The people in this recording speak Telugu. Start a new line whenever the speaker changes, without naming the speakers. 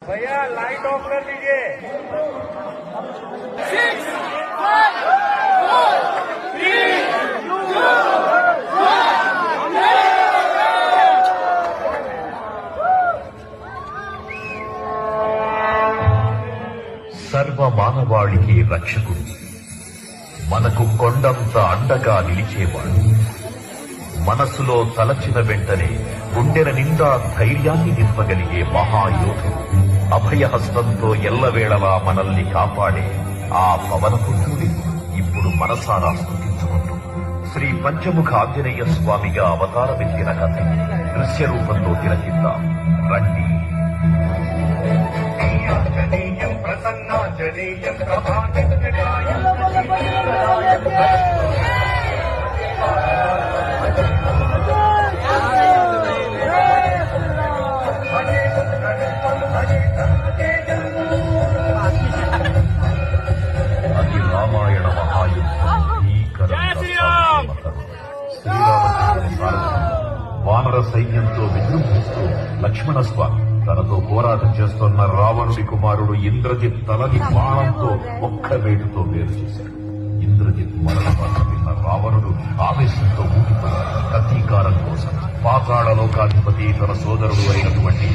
भैया लाइट ऑफ कर लीजिए।
6, 5, 4, 3, 2,
1 సర్వ మానవాళికి రక్షకుడు, మనకు కొండంత అండగా నిలిచేవాడు, మనసులో తలచిన వెంటనే గుండెల నిండా ధైర్యాన్ని నింపగలిగే మహాయోధుడు, అభయహస్తంతో ఎల్లవేళలా మనల్ని కాపాడే ఆ పవనపుత్రుడి ఇప్పుడు మనసారా స్తుతించుకుంటూ శ్రీ పంచముఖ ఆంజనేయ స్వామిగా అవతారమెత్తిన కథ దృశ్య రూపంలో తిలకిద్దాం రండి. ప్రసన్నాంజనేయం అది రామాయణ మహాయుద్ధం. శ్రీరామచంద్రుని సారథ్యం వానర సైన్యంతో విజృంభిస్తూ లక్ష్మణస్వామి తనతో పోరాటం చేస్తున్న రావణుడి కుమారుడు ఇంద్రజిత్ తలని బాణంతో ఒక్క వేటుతో వేరు చేశాడు. ఇంద్రజిత్ మరణ వార్త విన్న రావణుడు ఆవేశంతో ఊగిపోయాడు. ప్రతీకారం కోసం పాతాళ లోకాధిపతి తన సోదరుడు అయినటువంటి